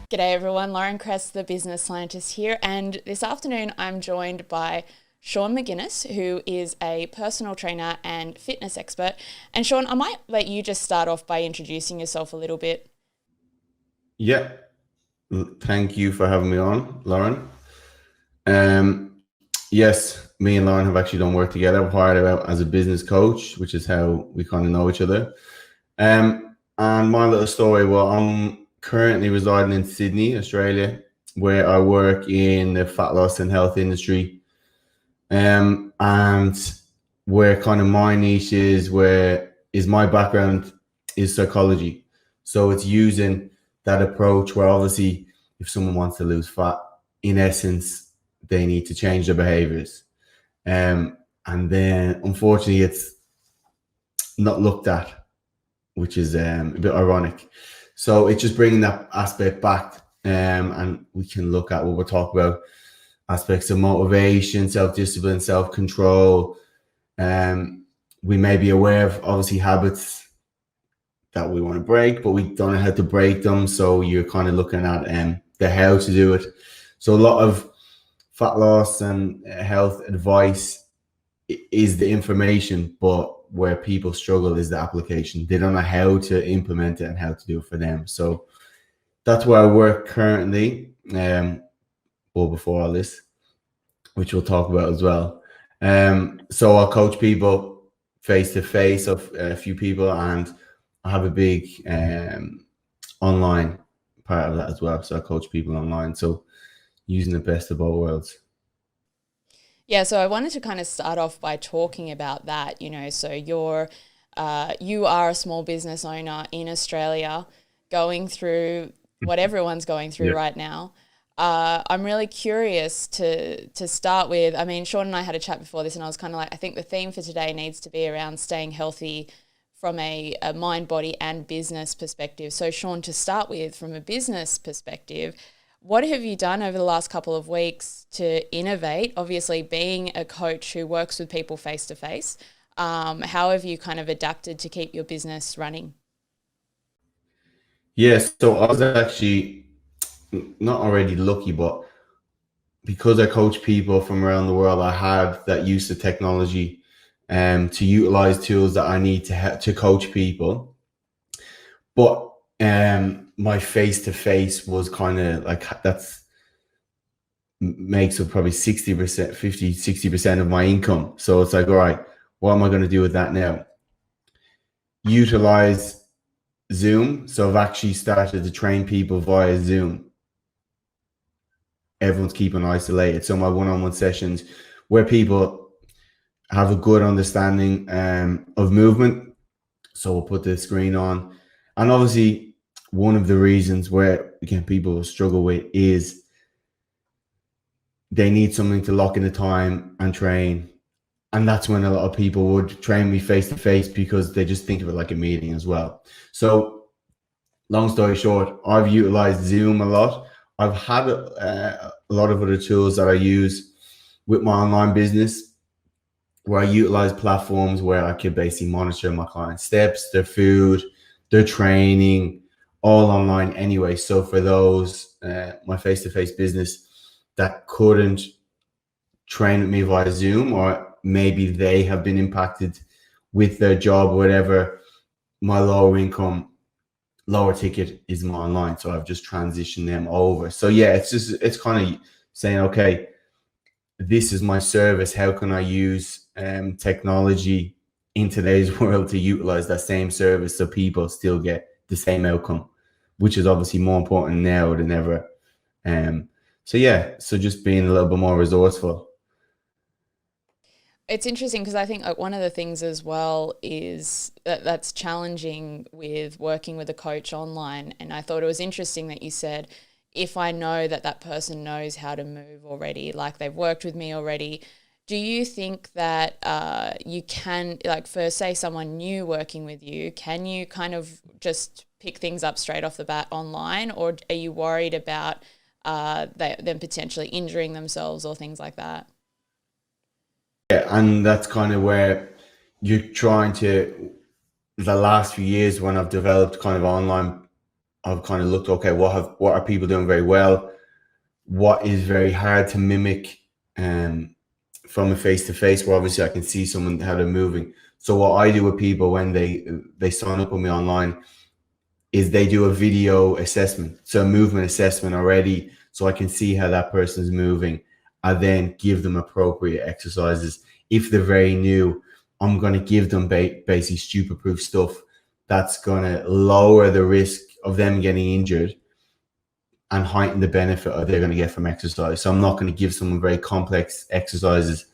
G'day everyone, Lauren Kress, the business scientist here, and this afternoon I'm joined by Sean McGuinness, who is a personal trainer and fitness expert. And Sean, I might let you just start off by introducing yourself a little bit. Yeah, thank you for having me on, Lauren. Um, yes, me and Lauren have actually done work together. We're hired out as a business coach, which is how we kind of know each other. And my little story, well, I'm currently residing in Sydney, Australia, where I work in the fat loss and health industry. And where kind of my niche is, where is my background is psychology. So it's using that approach where obviously if someone wants to lose fat, in essence, they need to change their behaviors. And then unfortunately it's not looked at, which is a bit ironic. So it's just bringing that aspect back, and we can look at what we're talking about, aspects of motivation, self-discipline, self-control. Um, we may be aware of obviously habits that we want to break, but we don't know how to break them. So you're kind of looking at the how to do it. So a lot of fat loss and health advice is the information, but where people struggle is the application. They don't know how to implement it and how to do it for them. So that's where I work currently. Well, before all this, which we'll talk about as well. So I'll coach people face to face of a few people, and I have a big online part of that as well. So I coach people online. So using the best of both worlds. Yeah, so I wanted to kind of start off by talking about that, so you are a small business owner in Australia going through what everyone's going through Yeah. right now. I'm really curious to start with. I mean, Sean and I had a chat before this, and I was kind of like, I think the theme for today needs to be around staying healthy from a mind, body, and business perspective. So, Sean, to start with, from a business perspective, what have you done over the last couple of weeks to innovate? Obviously, being a coach who works with people face to face, how have you kind of adapted to keep your business running? Yeah. So I was actually not already lucky, but because I coach people from around the world, I had that use of technology to utilize tools that I need to coach people. But my face to face was kind of like that's makes up probably 60%, 50, 60% of my income. So it's like, all right, what am I going to do with that now? Utilize Zoom. So I've actually started to train people via Zoom. Everyone's keeping isolated. So my one-on-one sessions where people have a good understanding of movement. So we'll put the screen on. And obviously, one of the reasons where, again, people struggle with is they need something to lock in the time and train. And that's when a lot of people would train me face to face because they just think of it like a meeting as well. So, long story short, I've utilized Zoom a lot. I've had a lot of other tools that I use with my online business where I utilize platforms where I could basically monitor my clients' steps, their food, their training, all online anyway. So for those, my face-to-face business that couldn't train with me via Zoom, or maybe they have been impacted with their job, whatever, my lower income, lower ticket is more online. So I've just transitioned them over. So yeah, it's kind of saying, okay, this is my service. How can I use technology in today's world to utilize that same service so people still get the same outcome, which is obviously more important now than ever. Um, so yeah, so just being a little bit more resourceful. It's interesting because I think one of the things as well is that's challenging with working with a coach online. And I thought it was interesting that you said, if I know that that person knows how to move already, like they've worked with me already, do you think that you can, like for say someone new working with you, can you kind of just pick things up straight off the bat online, or are you worried about them potentially injuring themselves or things like that? Yeah, and that's kind of where you're trying to, the last few years when I've developed kind of online I've kind of looked, okay, what are people doing very well? What is very hard to mimic from a face to face, where obviously I can see someone how they're moving. So what I do with people when they sign up with me online is they do a video assessment, so a movement assessment already, so I can see how that person's moving. I then give them appropriate exercises. If they're very new, I'm going to give them basically stupid proof stuff that's going to lower the risk of them getting injured and heighten the benefit of they're going to get from exercise. So I'm not going to give someone very complex exercises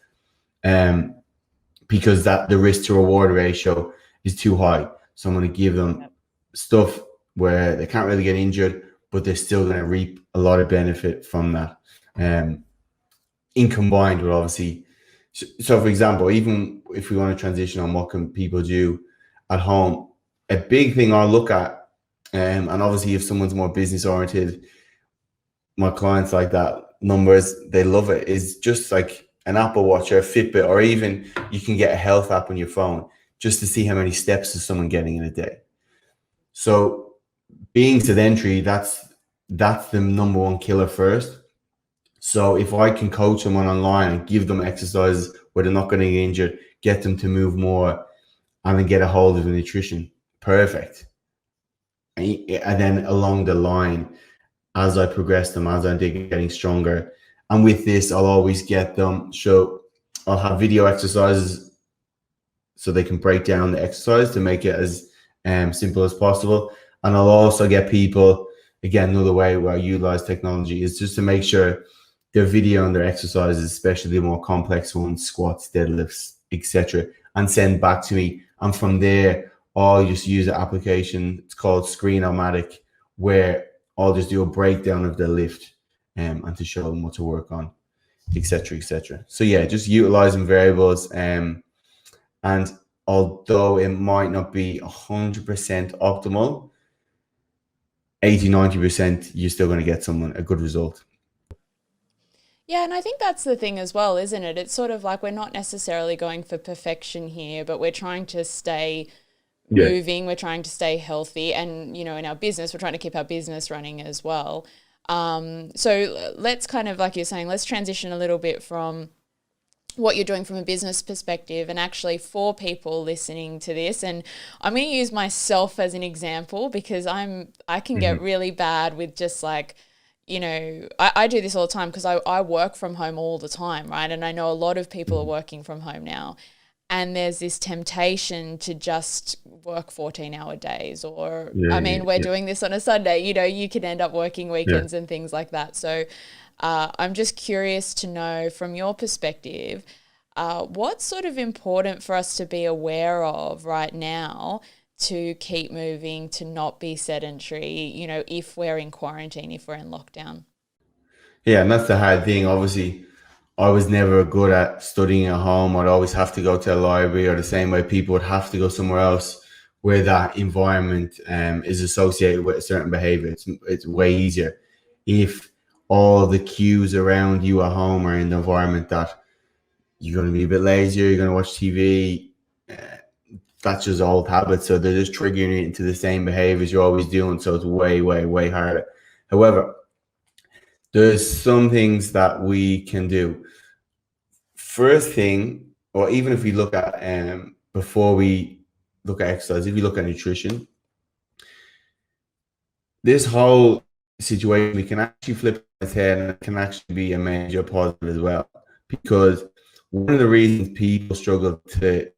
because that the risk to reward ratio is too high. So I'm going to give them stuff where they can't really get injured, but they're still going to reap a lot of benefit from that. In combined with obviously, so for example, even if we want to transition on what can people do at home, a big thing I'll look at, and obviously if someone's more business oriented, my clients like that, numbers, they love it, is just like an Apple Watch or a Fitbit, or even you can get a health app on your phone just to see how many steps is someone getting in a day. So being sedentary, that's the number one killer first. So if I can coach someone online and give them exercises where they're not going to get injured, get them to move more, and then get a hold of the nutrition, perfect. And then along the line, as I progress them, as I'm getting stronger, and with this, I'll always get them. So I'll have video exercises so they can break down the exercise to make it as simple as possible. And I'll also get people, again, another way where I utilize technology is just to make sure their video and their exercises, especially the more complex ones, squats, deadlifts, etc., and send back to me. And from there, I'll just use an application. It's called Screen-O-Matic, where I'll just do a breakdown of the lift and to show them what to work on, etc., etc. So yeah, just utilizing variables. And although it might not be 100% optimal, 80-90%, you're still going to get a good result. Yeah, and I think that's the thing as well, isn't it? It's sort of like we're not necessarily going for perfection here, but we're trying to stay Yeah. moving, we're trying to stay healthy, and in our business, we're trying to keep our business running as well. So let's kind of, like you're saying, let's transition a little bit from what you're doing from a business perspective, and actually for people listening to this, and I'm going to use myself as an example because I can get really bad with just like, I do this all the time because I work from home all the time, right? And I know a lot of people are working from home now. And there's this temptation to just work 14-hour days, or, Yeah, I yeah, mean, we're yeah, doing this on a Sunday, you can end up working yeah. weekends and things like that. So I'm just curious to know from your perspective, what's sort of important for us to be aware of right now to keep moving, to not be sedentary, if we're in quarantine, if we're in lockdown? Yeah, and that's the hard thing. Obviously, I was never good at studying at home. I'd always have to go to a library, or the same way people would have to go somewhere else where that environment is associated with a certain behavior. It's way easier if all the cues around you at home are in the environment that you're going to be a bit lazier, you're going to watch TV. Uh, that's just old habits. So they're just triggering you into the same behaviors you're always doing. So it's way, way, way harder. However, there's some things that we can do. First thing, or even if we look at before we look at exercise, if you look at nutrition, this whole situation we can actually flip it on its head, and it can actually be a major positive as well. Because one of the reasons people struggle to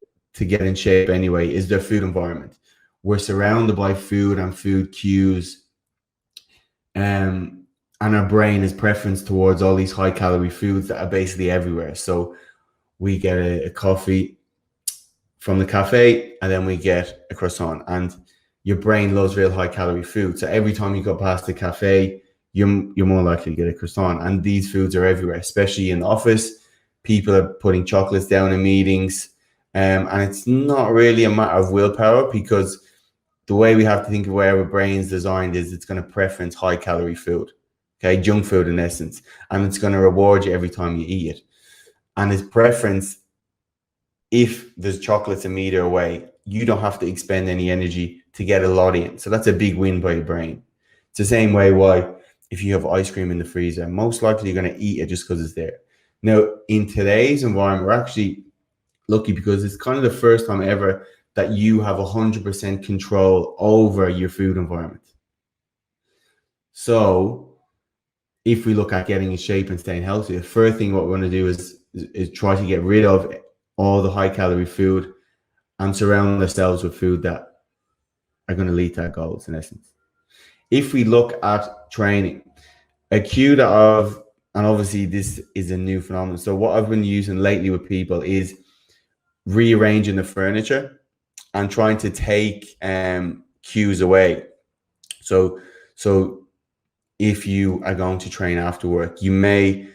get in shape anyway is their food environment. We're surrounded by food and food cues, and our brain is preference towards all these high calorie foods that are basically everywhere. So we get a coffee from the cafe, and then we get a croissant, and your brain loves real high calorie food. So every time you go past the cafe, you're more likely to get a croissant. And these foods are everywhere, especially in the office. People are putting chocolates down in meetings, and it's not really a matter of willpower, because the way we have to think of where our brain's designed is it's going to preference high calorie food, okay, junk food in essence, and it's going to reward you every time you eat it. And its preference, if there's chocolates a meter away, you don't have to expend any energy to get a lot in. So that's a big win by your brain. It's the same way why if you have ice cream in the freezer, most likely you're going to eat it just because it's there. Now, in today's environment, we're actually lucky because it's kind of the first time ever that you have 100% control over your food environment. So if we look at getting in shape and staying healthy, the first thing what we want to do is try to get rid of all the high calorie food and surround ourselves with food that are going to lead to our goals in essence. If we look at training, a cue that of, and obviously this is a new phenomenon. So what I've been using lately with people is rearranging the furniture and trying to take cues away. So if you are going to train after work, you may,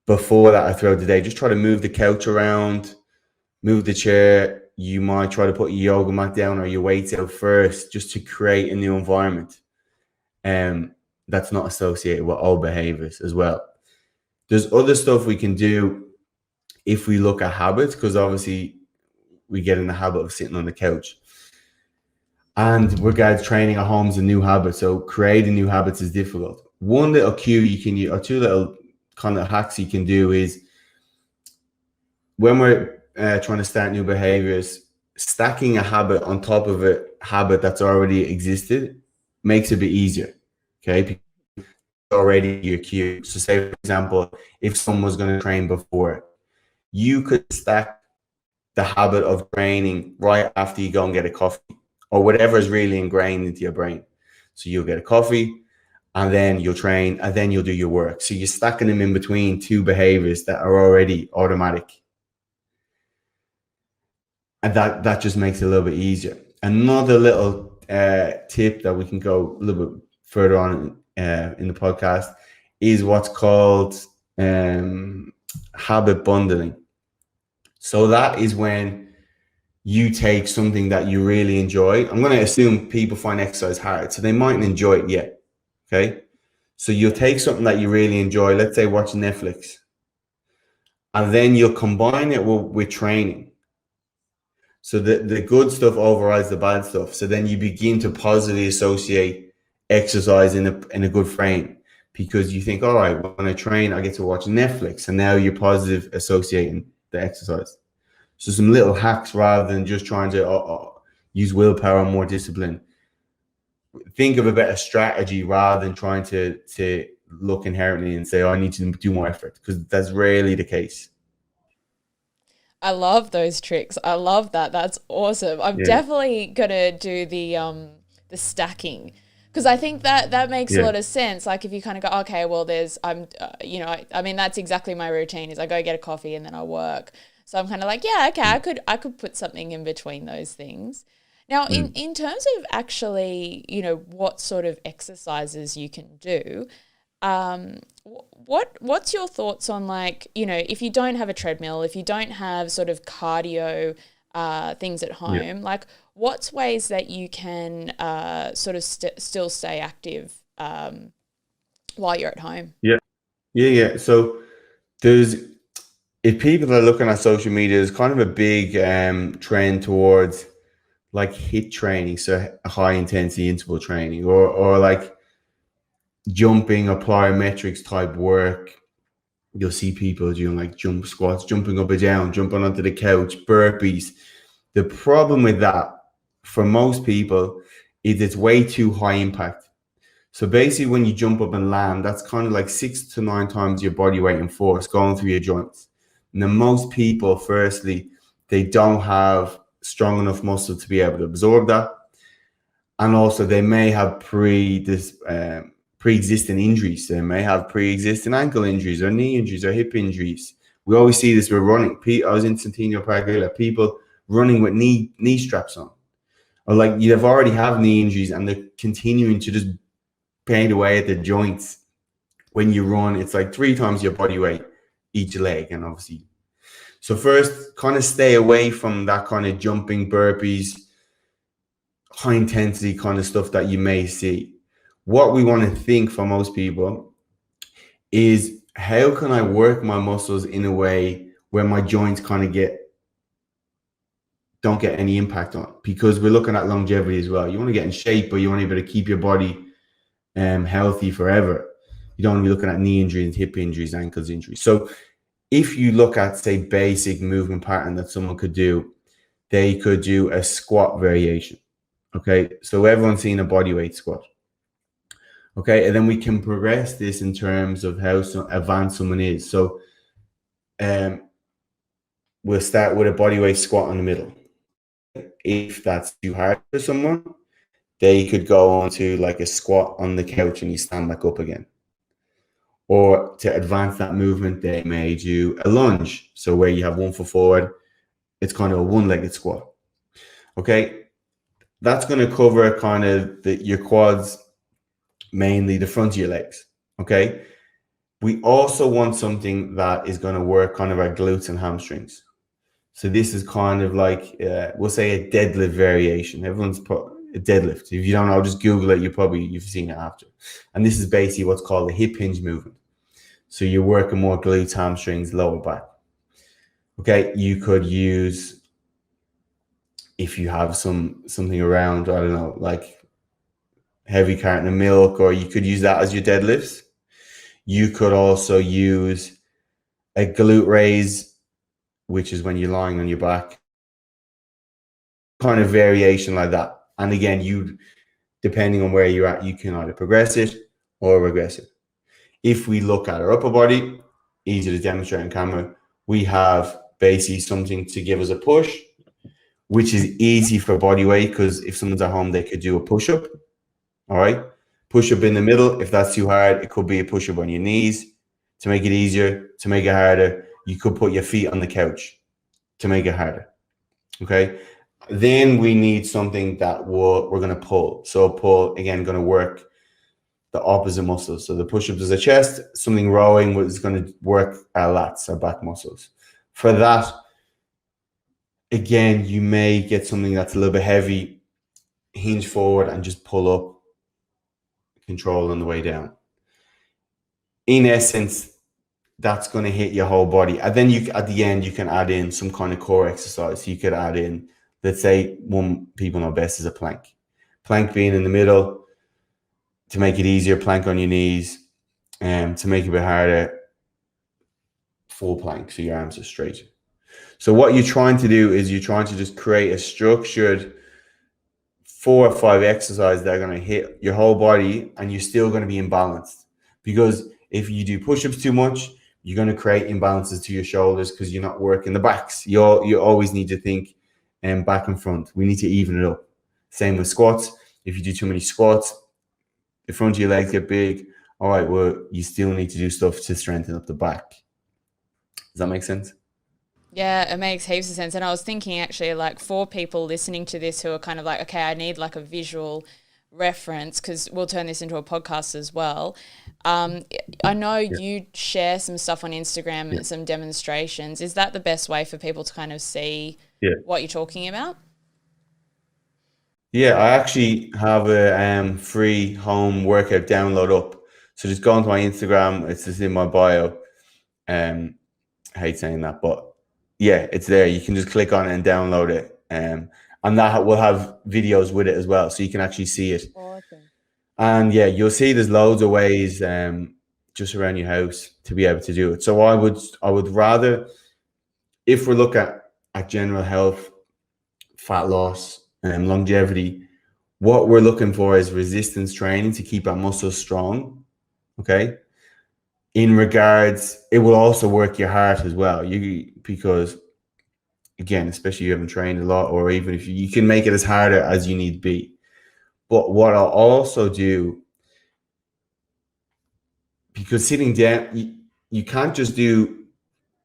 before that or throughout the day, just try to move the couch around, move the chair. You might try to put your yoga mat down or your weights out first just to create a new environment. That's not associated with old behaviors as well. There's other stuff we can do if we look at habits, because obviously we get in the habit of sitting on the couch. And regards training at home is a new habit. So creating new habits is difficult. One little cue you can use, or two little kind of hacks you can do is when we're trying to start new behaviors, stacking a habit on top of a habit that's already existed makes it a bit easier. Okay. Already your cue. So say, for example, if someone was going to train before, you could stack the habit of training right after you go and get a coffee or whatever is really ingrained into your brain. So you'll get a coffee and then you'll train and then you'll do your work. So you're stacking them in between two behaviors that are already automatic. And that just makes it a little bit easier. Another little tip that we can go a little bit further on in the podcast is what's called habit bundling. So that is when you take something that you really enjoy. I'm going to assume people find exercise hard, so they mightn't enjoy it yet. Okay. So you'll take something that you really enjoy, let's say watching Netflix, and then you'll combine it with training. So the good stuff overrides the bad stuff. So then you begin to positively associate exercise in a good frame, because you think, all right, when I train, I get to watch Netflix, and now you're positive associating the exercise. So some little hacks rather than just trying to use willpower and more discipline. Think of a better strategy rather than trying to look inherently and say, oh, I need to do more effort, because that's rarely the case. I love those tricks. I love that. That's awesome. I'm Yeah. definitely gonna do the stacking, because I think that makes a lot of sense. Like if you kind of go, okay, well, I mean, that's exactly my routine. Is I go get a coffee and then I work. So I'm kind of like, yeah, okay, I could put something in between those things. Now, in terms of actually, what sort of exercises you can do, what's your thoughts on, like, if you don't have a treadmill, if you don't have sort of cardio things at home, like what's ways that you can sort of still stay active while you're at home? Yeah. So if people are looking at social media, there's kind of a big trend towards like HIIT training, so high intensity interval training, or like jumping or plyometrics type work. You'll see people doing like jump squats, jumping up and down, jumping onto the couch, burpees. The problem with that for most people is it's way too high impact. So basically when you jump up and land, that's kind of like 6 to 9 times your body weight in force going through your joints. Now most people, firstly, they don't have strong enough muscle to be able to absorb that. And also they may have pre-existing injuries. They may have pre-existing ankle injuries or knee injuries or hip injuries. We always see this with running. I was in Centennial Park earlier, people running with knee straps on. Or like you've already have knee injuries and they're continuing to just pain away at the joints. When you run, it's like 3 times your body weight each leg. And obviously, so first kind of stay away from that kind of jumping, burpees, high intensity kind of stuff that you may see. What we want to think for most people is, how can I work my muscles in a way where my joints kind of don't get any impact on? Because we're looking at longevity as well. You want to get in shape, but you want to be able to keep your body healthy forever. You don't want to be looking at knee injuries, hip injuries, ankles injuries. So if you look at, say, basic movement pattern that someone could do, they could do a squat variation. Okay, so everyone's seen a body weight squat. Okay, and then we can progress this in terms of how advanced someone is. So we'll start with a body weight squat in the middle. If that's too hard for someone, they could go on to like a squat on the couch and you stand back up again. Or to advance that movement, they may do a lunge. So where you have one foot forward, it's kind of a one-legged squat. Okay, that's going to cover kind of your quads, mainly the front of your legs. Okay, we also want something that is going to work kind of our glutes and hamstrings. So this is kind of like, we'll say a deadlift variation. Everyone's put a deadlift. If you don't know, just Google it. You've seen it after. And this is basically what's called a hip hinge movement. So you're working more glutes, hamstrings, lower back. Okay, you could use, if you have something around, I don't know, like heavy carton of milk, or you could use that as your deadlifts. You could also use a glute raise, which is when you're lying on your back, kind of variation like that. And again, depending on where you're at, you can either progress it or regress it. If we look at our upper body, easy to demonstrate on camera, we have basically something to give us a push, which is easy for body weight, because if someone's at home, they could do a push-up. All right, push-up in the middle. If that's too hard, it could be a push-up on your knees. To make it easier, to make it harder, you could put your feet on the couch to make it harder. Okay, then we need something that we're going to pull. So pull, again, going to work the opposite muscles. So the push-ups is the chest, something rowing is going to work our lats, our back muscles. For that, again, you may get something that's a little bit heavy, hinge forward and just pull up, control on the way down. In essence, that's going to hit your whole body. And then at the end, you can add in some kind of core exercise. You could add in, let's say, one people know best is a plank. Plank being in the middle to make it easier, plank on your knees, and to make it a bit harder, full plank, so your arms are straight. So what you're trying to do is you're trying to just create a structured 4 or 5 exercises that are going to hit your whole body, and you're still going to be imbalanced. Because if you do push-ups too much, you're going to create imbalances to your shoulders because you're not working the backs. You always need to think back and front. We need to even it up. Same with squats. If you do too many squats, the front of your legs get big. All right, well, you still need to do stuff to strengthen up the back. Does that make sense? Yeah, it makes heaps of sense. And I was thinking actually, like, for people listening to this who are kind of like, okay, I need like a visual reference, because we'll turn this into a podcast as well. I know you share some stuff on Instagram and some demonstrations. Is that the best way for people to kind of see what you're talking about? Yeah, I actually have a free home workout download up. So just go onto my Instagram. It's just in my bio. I hate saying that, but yeah, it's there. You can just click on it and download it. And that will have videos with it as well, so you can actually see it. Awesome. And yeah, you'll see there's loads of ways just around your house to be able to do it. So I would rather, if we look at general health, fat loss, and longevity, what we're looking for is resistance training to keep our muscles strong. Okay. In regards, it will also work your heart as well. Because again, especially if you haven't trained a lot, or even if you can make it as harder as you need to be. But what I'll also do, because sitting down, you can't just do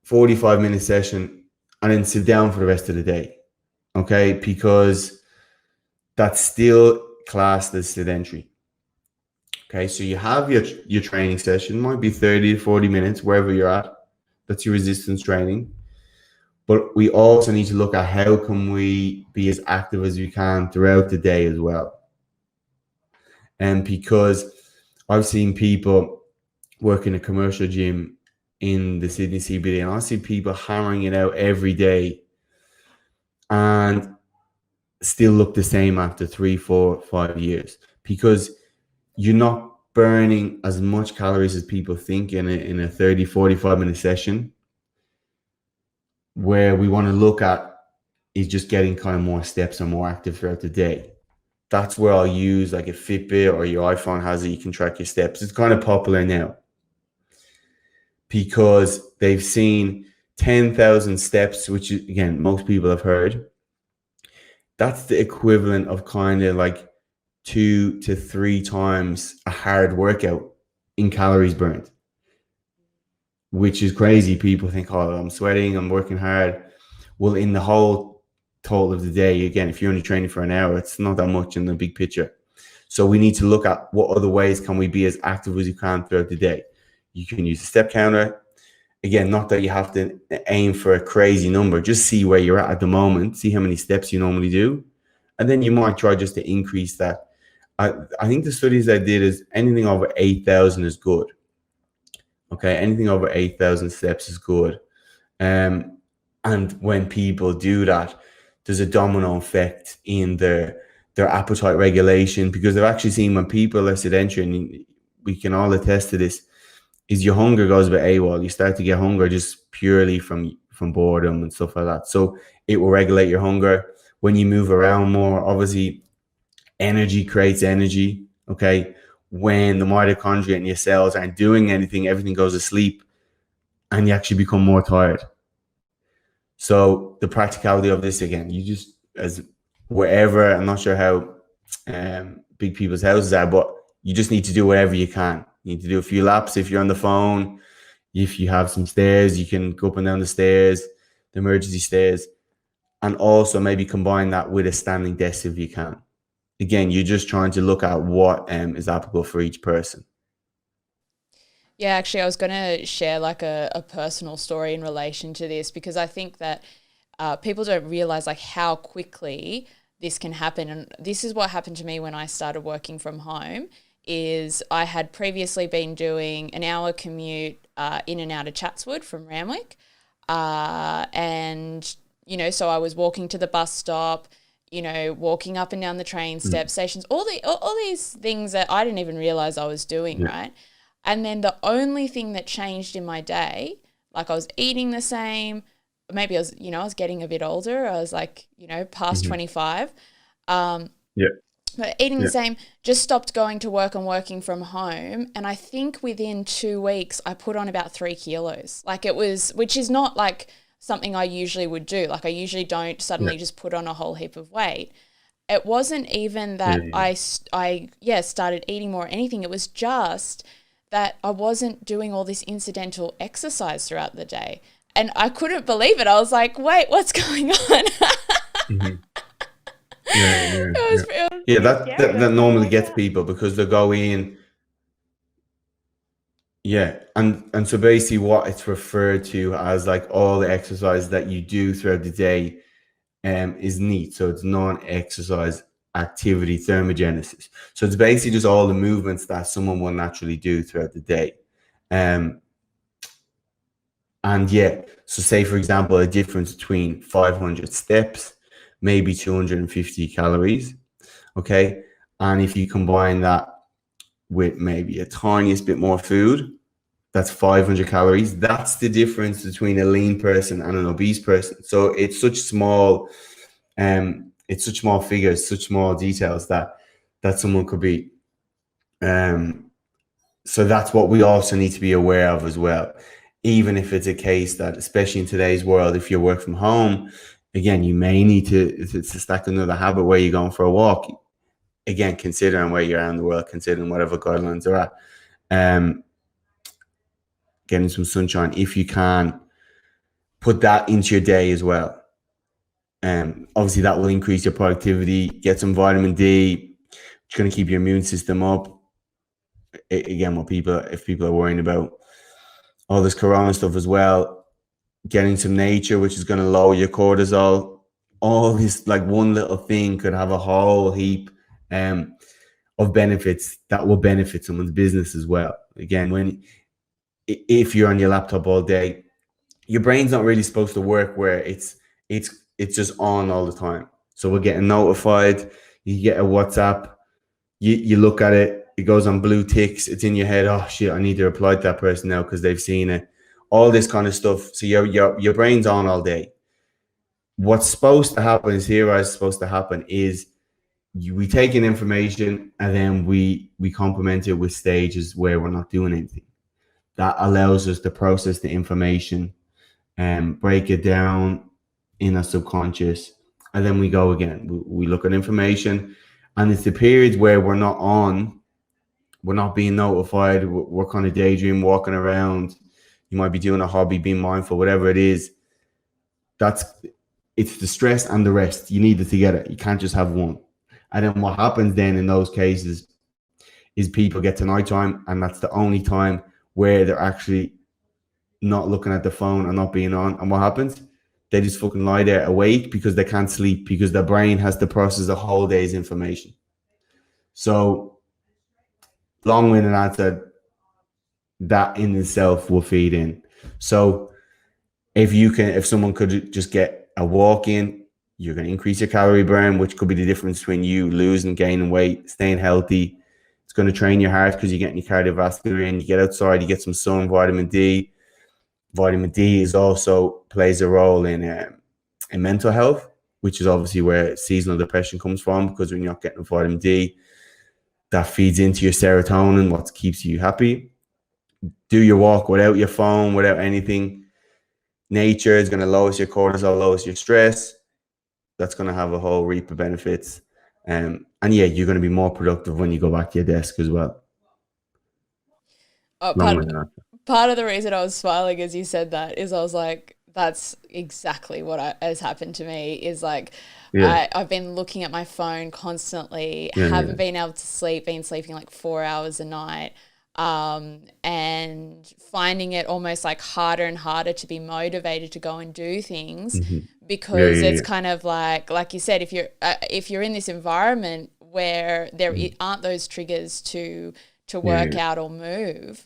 45-minute session and then sit down for the rest of the day. Okay, because that's still classed as sedentary. Okay, so you have your training session, might be 30 to 40 minutes, wherever you're at. That's your resistance training. But we also need to look at how can we be as active as we can throughout the day as well. And because I've seen people work in a commercial gym in the Sydney CBD, and I see people hammering it out every day and still look the same after 3, 4, 5 years, because you're not burning as much calories as people think in a 30, 45-minute session. Where we want to look at is just getting kind of more steps and more active throughout the day. That's where I'll use like a Fitbit, or your iPhone has it. You can track your steps. It's kind of popular now because they've seen 10,000 steps, which again, most people have heard. That's the equivalent of kind of like 2 to 3 times a hard workout in calories burned, which is crazy. People think, oh, I'm sweating, I'm working hard. Well, in the whole total of the day, again, if you're only training for an hour, it's not that much in the big picture. So we need to look at what other ways can we be as active as you can throughout the day. You can use a step counter. Again, not that you have to aim for a crazy number. Just see where you're at the moment. See how many steps you normally do. And then you might try just to increase that. I think the studies I did is anything over 8,000 is good. Okay, anything over 8,000 steps is good. And when people do that, there's a domino effect in their appetite regulation, because they've actually seen when people are sedentary, and we can all attest to this, is your hunger goes a bit AWOL. You start to get hunger just purely from boredom and stuff like that. So it will regulate your hunger. When you move around more, obviously energy creates energy. Okay. When the mitochondria in your cells aren't doing anything, everything goes to sleep and you actually become more tired. So the practicality of this, again, you just, as wherever, I'm not sure how big people's houses are, but you just need to do whatever you can. You need to do a few laps if you're on the phone. If you have some stairs, you can go up and down the stairs, the emergency stairs, and also maybe combine that with a standing desk if you can. Again, you're just trying to look at what is applicable for each person. Yeah, actually, I was going to share like a personal story in relation to this, because I think that people don't realize like how quickly this can happen. And this is what happened to me when I started working from home. Is I had previously been doing an hour commute in and out of Chatswood from Ramwick. And, you know, so I was walking to the bus stop, you know, walking up and down the train step stations, all these things that I didn't even realize I was doing, right? And then the only thing that changed in my day, like I was eating the same, maybe I was, you know, I was getting a bit older. I was like, you know, past 25. But eating the same, just stopped going to work and working from home. And I think within 2 weeks, I put on about 3 kilos. Like it was, which is not like something I usually would do. Like I usually don't suddenly just put on a whole heap of weight. It wasn't even that I started eating more or anything. It was just that I wasn't doing all this incidental exercise throughout the day. And I couldn't believe it. I was like, wait, what's going on? That normally gets people because they go in. Yeah. And so basically what it's referred to as like all the exercise that you do throughout the day is NEAT. So it's non-exercise activity thermogenesis. So it's basically just all the movements that someone will naturally do throughout the day. And so say for example, a difference between 500 steps, maybe 250 calories. Okay. And if you combine that with maybe a tiniest bit more food, that's 500 calories. That's the difference between a lean person and an obese person. So it's such small figures, such small details that someone could be. So that's what we also need to be aware of as well. Even if it's a case that, especially in today's world, if you work from home, again, you may need to stack another habit where you're going for a walk. Again, considering where you're at in the world, considering whatever guidelines are at, getting some sunshine, if you can, put that into your day as well. Obviously, that will increase your productivity. Get some vitamin D. It's going to keep your immune system up. Again, if people are worrying about all this corona stuff as well, getting some nature, which is going to lower your cortisol. All this, like one little thing could have a whole heap of benefits that will benefit someone's business as well. Again, if you're on your laptop all day, your brain's not really supposed to work where it's just on all the time. So we're getting notified. You get a WhatsApp, you look at it, it goes on blue ticks. It's in your head. Oh shit, I need to reply to that person now because they've seen it. All this kind of stuff. So your brain's on all day. What's supposed to happen is supposed to happen is we take in information and then we complement it with stages where we're not doing anything. That allows us to process the information and break it down in our subconscious, and then we go again. We look at information, and it's the periods where we're not being notified. We're kind of daydream, walking around. You might be doing a hobby, being mindful, whatever it is. It's the stress and the rest. You need it together. You can't just have one. And then what happens then in those cases is people get to nighttime, and that's the only time where they're actually not looking at the phone and not being on. And what happens? They just fucking lie there awake because they can't sleep, because their brain has to process a whole day's information. So, long-winded answer, that in itself will feed in. So if someone could just get a walk in, you're going to increase your calorie burn, which could be the difference between you losing, gaining weight, staying healthy. It's going to train your heart because you're getting your cardiovascular in. You get outside, you get some sun, vitamin D. Vitamin D is also plays a role in mental health, which is obviously where seasonal depression comes from, because when you're not getting vitamin D, that feeds into your serotonin, what keeps you happy. Do your walk without your phone, without anything. Nature is going to lower your cortisol, lower your stress. That's going to have a whole reap of benefits. And yeah, you're going to be more productive when you go back to your desk as well. Oh, part of the reason I was smiling as you said that is I was like, that's exactly what has happened to me. Is like, I've been looking at my phone constantly, haven't been able to sleep, been sleeping like 4 hours a night, and finding it almost like harder and harder to be motivated to go and do things, because it's kind of like you said, if you're in this environment where there aren't those triggers to work out or move.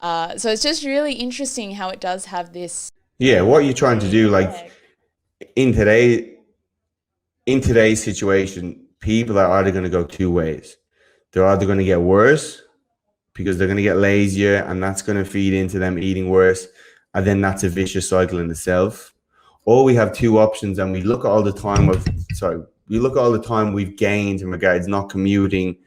So it's just really interesting how it does have this. Yeah, what you're trying to do, like in today's situation, people are either going to go two ways. They're either going to get worse because they're going to get lazier, and that's going to feed into them eating worse, and then that's a vicious cycle in itself. Or we have two options, and we look at all the time we've gained in regards not commuting,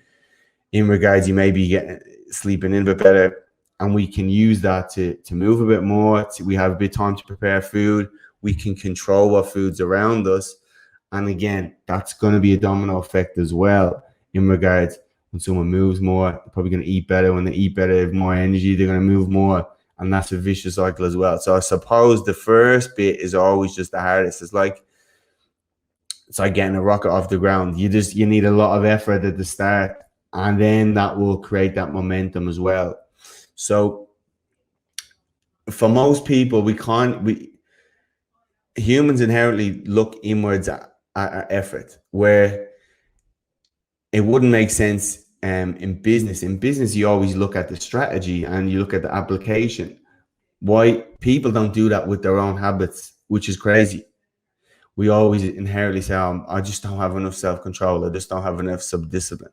in regards you may be getting sleeping in a bit better, and we can use that to move a bit more. We have a bit of time to prepare food. We can control what food's around us. And again, that's going to be a domino effect as well, in regards when someone moves more, they're probably going to eat better. When they eat better, they have more energy, they're going to move more. And that's a vicious cycle as well. So I suppose the first bit is always just the hardest. It's like getting a rocket off the ground. You need a lot of effort at the start, and then that will create that momentum as well. So for most people, humans inherently look inwards at effort, where it wouldn't make sense in business. In business, you always look at the strategy and you look at the application. Why people don't do that with their own habits, which is crazy. We always inherently say, I just don't have enough self-control. I just don't have enough self-discipline.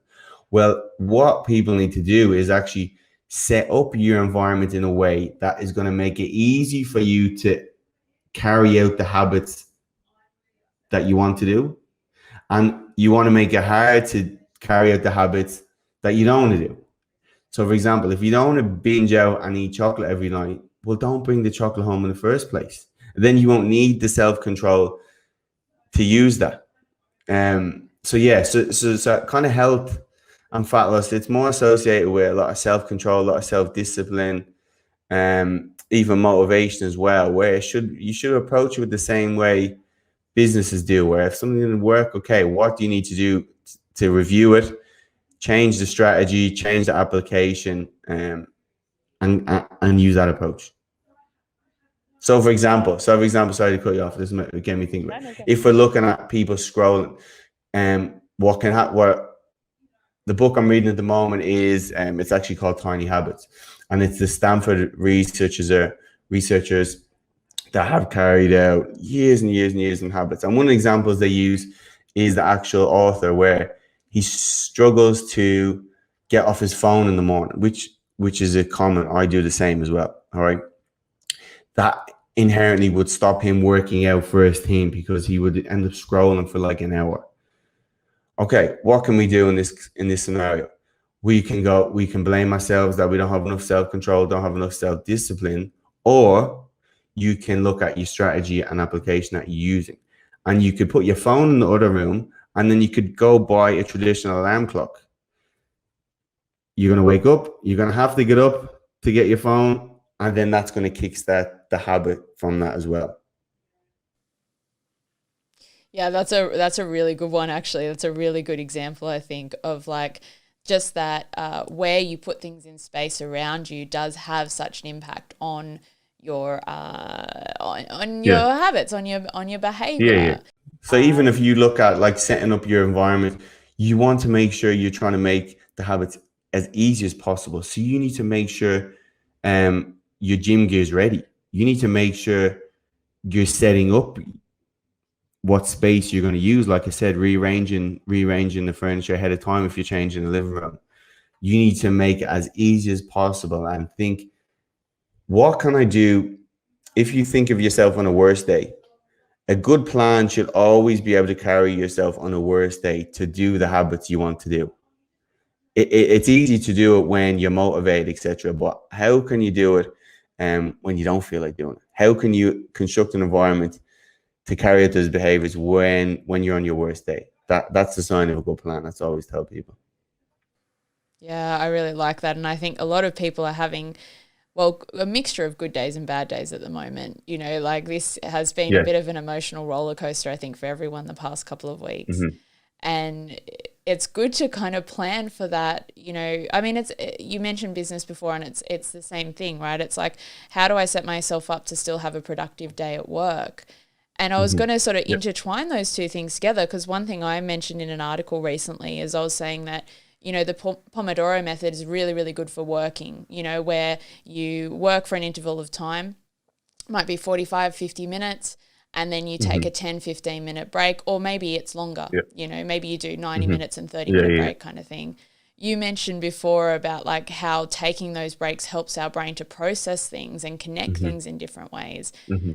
Well, what people need to do is actually set up your environment in a way that is going to make it easy for you to carry out the habits that you want to do. And you want to make it hard to carry out the habits that you don't want to do. So for example, if you don't want to binge out and eat chocolate every night, well, don't bring the chocolate home in the first place. Then you won't need the self-control to use that. So kind of health and fat loss, it's more associated with a lot of self-control, a lot of self-discipline, even motivation as well, where you should approach it with the same way businesses do, where if something didn't work, okay, what do you need to do to review it, change the strategy, change the application, and use that approach. So for example, sorry to cut you off. This get me thinking about it. If we're looking at people scrolling, what the book I'm reading at the moment is, it's actually called Tiny Habits, and it's the Stanford researchers that have carried out years and years and years in habits. And one of the examples they use is the actual author, where he struggles to get off his phone in the morning, which is a common. I do the same as well. All right, that inherently would stop him working out for his team because he would end up scrolling for like an hour. Okay, what can we do in this scenario? We can blame ourselves that we don't have enough self-control, don't have enough self-discipline, or you can look at your strategy and application that you're using. And you could put your phone in the other room, and then you could go buy a traditional alarm clock. You're going to wake up, you're going to have to get up to get your phone, and then that's going to kickstart the habit from that as well. Yeah, that's a really good one actually. That's a really good example, I think, of like just that where you put things in space around you does have such an impact on your on your Yeah. habits, on your Yeah. behavior. So even if you look at like setting up your environment, you want to make sure you're trying to make the habits as easy as possible. So you need to make sure your gym gear is ready. You need to make sure you're setting up what space you're going to use. Like I said, rearranging the furniture ahead of time if you're changing the living room. You need to make it as easy as possible and think, what can I do? If you think of yourself on a worst day, a good plan should always be able to carry yourself on a worst day to do the habits you want to do. It's easy to do it when you're motivated, etc. But how can you do it when you don't feel like doing it? How can you construct an environment to carry out those behaviors when you're on your worst day? That's the sign of a good plan. That's always tell people. Yeah, I really like that. And I think a lot of people are having, well, a mixture of good days and bad days at the moment. You know, like this has been a Yeah. bit of an emotional roller coaster, I think, for everyone the past couple of weeks. Mm-hmm. And it's good to kind of plan for that. You know, I mean, you mentioned business before, and it's the same thing, right? It's like, how do I set myself up to still have a productive day at work? And I was going to sort of intertwine those two things together, because one thing I mentioned in an article recently is I was saying that, you know, the Pomodoro Method is really, really good for working, you know, where you work for an interval of time, might be 45, 50 minutes, and then you take a 10, 15-minute break, or maybe it's longer, you know, maybe you do 90 minutes and 30-minute break kind of thing. You mentioned before about like how taking those breaks helps our brain to process things and connect things in different ways.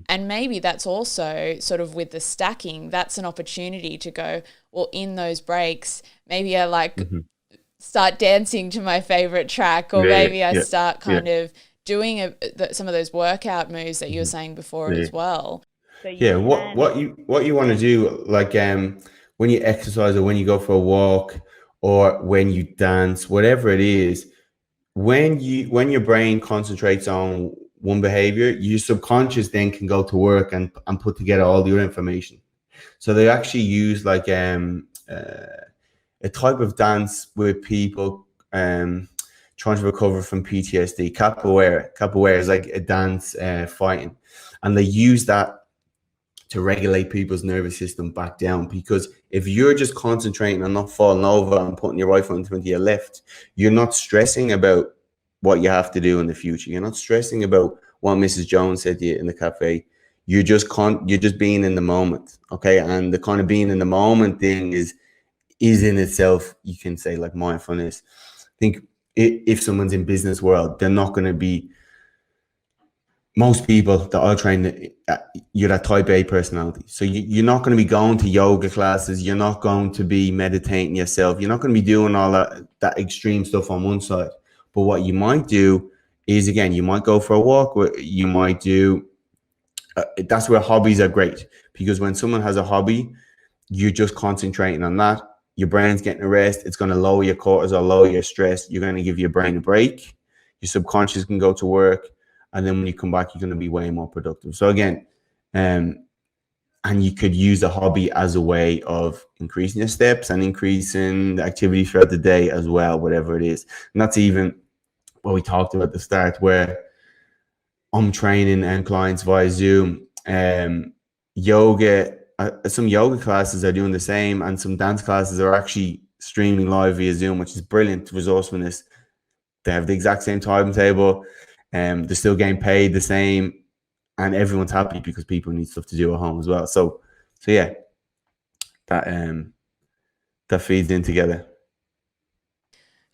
And maybe that's also sort of with the stacking, that's an opportunity to go, well, in those breaks, maybe I like start dancing to my favorite track, or maybe I start kind of doing some of those workout moves that you were saying before as well. So you can what you want to do, like when you exercise or when you go for a walk or when you dance, whatever it is, when your brain concentrates on one behavior, your subconscious then can go to work and put together all the other information. So they actually use like a type of dance with people trying to recover from PTSD. Capoeira is like a dance fighting, and they use that to regulate people's nervous system back down. Because if you're just concentrating on not falling over and putting your right foot into your left, you're not stressing about what you have to do in the future. You're not stressing about what Mrs. Jones said to you in the cafe. You're just being in the moment, okay? And the kind of being in the moment thing is in itself, you can say, like mindfulness. I think if someone's in business world, they're not going to be, most people that I train, you're that type A personality. So you're not going to be going to yoga classes. You're not going to be meditating yourself. You're not going to be doing all that extreme stuff on one side. But what you might do is, again, you might go for a walk. You might do, that's where hobbies are great. Because when someone has a hobby, you're just concentrating on that. Your brain's getting a rest. It's going to lower your cortisol, lower your stress. You're going to give your brain a break. Your subconscious can go to work. And then when you come back, you're going to be way more productive. So again, and you could use a hobby as a way of increasing your steps and increasing the activity throughout the day as well, whatever it is. And that's even what we talked about at the start, where I'm training and clients via Zoom. Yoga, some yoga classes are doing the same, and some dance classes are actually streaming live via Zoom, which is brilliant resourcefulness. They have the exact same timetable. They're still getting paid the same, and everyone's happy because people need stuff to do at home as well. So yeah, that feeds in together.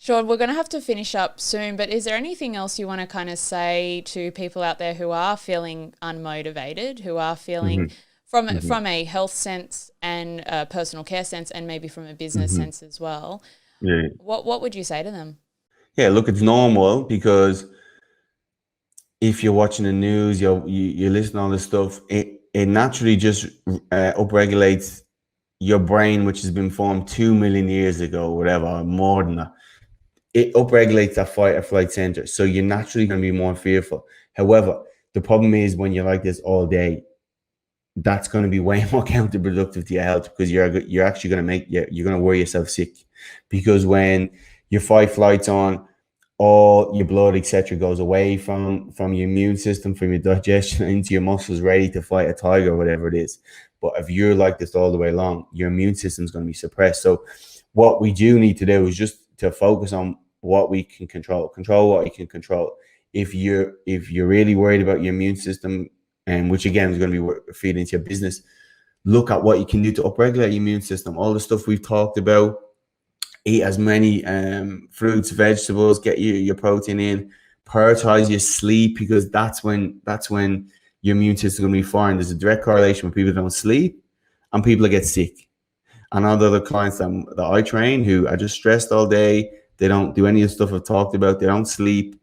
Sean, we're going to have to finish up soon, but is there anything else you want to kind of say to people out there who are feeling unmotivated, who are feeling Hmm. from a health sense and a personal care sense and maybe from a business Hmm. sense as well? Yeah. What would you say to them? Yeah, look, it's normal because if you're watching the news, you listen to all this stuff, it naturally just upregulates your brain, which has been formed 2 million years ago, whatever, or more than that. It upregulates that fight or flight center. So you're naturally going to be more fearful. However, the problem is when you're like this all day, that's going to be way more counterproductive to your health because you're actually going to you're going to worry yourself sick because when your fight flights on, all your blood etc goes away from your immune system, from your digestion into your muscles, ready to fight a tiger or whatever it is. But if you're like this all the way along, your immune system is going to be suppressed. So what we do need to do is just to focus on what we can control what you can control. If you're really worried about your immune system, and which again is going to be feeding into your business, look at what you can do to upregulate your immune system. All the stuff we've talked about. Eat as many fruits, vegetables, get your protein in, prioritize your sleep because that's when your immune system is going to be firing. There's a direct correlation when people don't sleep and people that get sick. And all the other clients that I train who are just stressed all day, they don't do any of the stuff I've talked about, they don't sleep,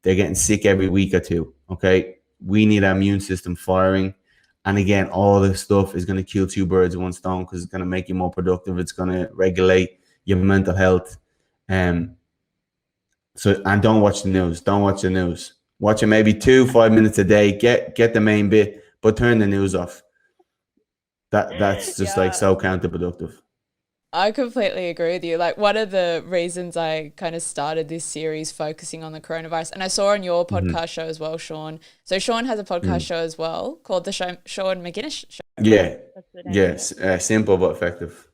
they're getting sick every week or two. Okay. We need our immune system firing. And again, all this stuff is going to kill two birds with one stone because it's going to make you more productive. It's going to regulate your mental health. Um, and don't watch the news. Don't watch the news. Watch it maybe 2 5 minutes a day. Get the main bit, but turn the news off. That's just like Yeah, so counterproductive. I completely agree with you. Like, one of the reasons I kind of started this series focusing on the coronavirus, and I saw on your Mm-hmm. podcast show as well, Sean. So Sean has a podcast Mm. show as well called the Sean McGinnis Show, right? Yeah. That's the name of it. Yes. Simple but effective.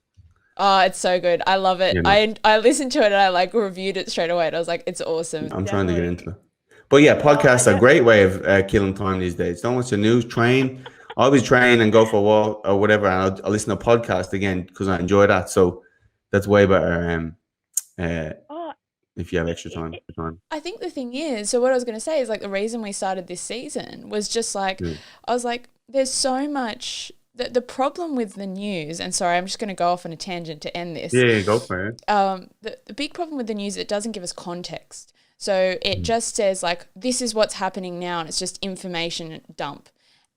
Oh, it's so good. I love it. You know. I listened to it and I like reviewed it straight away. And I was like, it's awesome. I'm trying to get into Definitely. it. But yeah, Oh, I podcasts are a great definitely. way of killing time these days. Don't watch the news, train. I always train and go for a walk or whatever. And I'll listen to a podcast again because I enjoy that. So that's way better uh, Oh, if you have it, extra it, time. it, I think the thing is, so what I was going to say is like the reason we started this season was just like, Yeah, I was like, there's so much. The problem with the news, and sorry, I'm just going to go off on a tangent to end this. yeah, go for it. The big problem with the news, it doesn't give us context. So it Mm-hmm. just says like, this is what's happening now, and it's just information dump.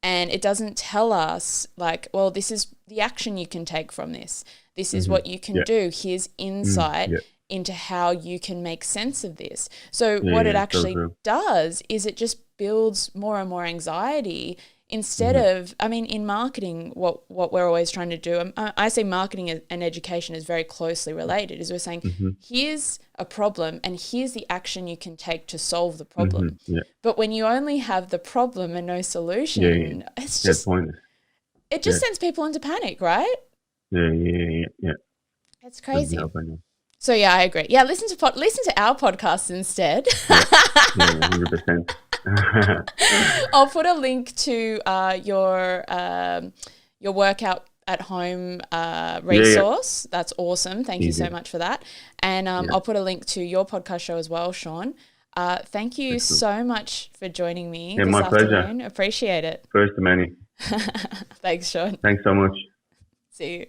And it doesn't tell us like, well, this is the action you can take from this. This is Mm-hmm. what you can Yeah. do. Here's insight Yeah. into how you can make sense of this. So Yeah. what it Yeah. So actually true. does is it just builds more and more anxiety instead Mm-hmm. of, I mean, in marketing, what we're always trying to do, I say marketing and education is very closely related, is we're saying, Mm-hmm. here's a problem and here's the action you can take to solve the Mm-hmm. problem. Yeah. But when you only have the problem and no Yeah. Yeah. solution, it's That's just, pointless. it Yeah. just sends people into panic, right? Yeah. Yeah. Yeah. Yeah. It's Doesn't crazy. help anyone. So yeah, I agree. Yeah, listen to our podcast instead. Yeah. Yeah. 100%. I'll put a link to your workout at home Yeah. Yeah. resource. That's awesome. Thank you so Easy. much for that. And Yeah. I'll put a link to your podcast show as well, Sean. Thank you Excellent. so much for joining me Yeah. this My pleasure. afternoon. Appreciate it. First of many. Thanks, Sean. Thanks so much. See you.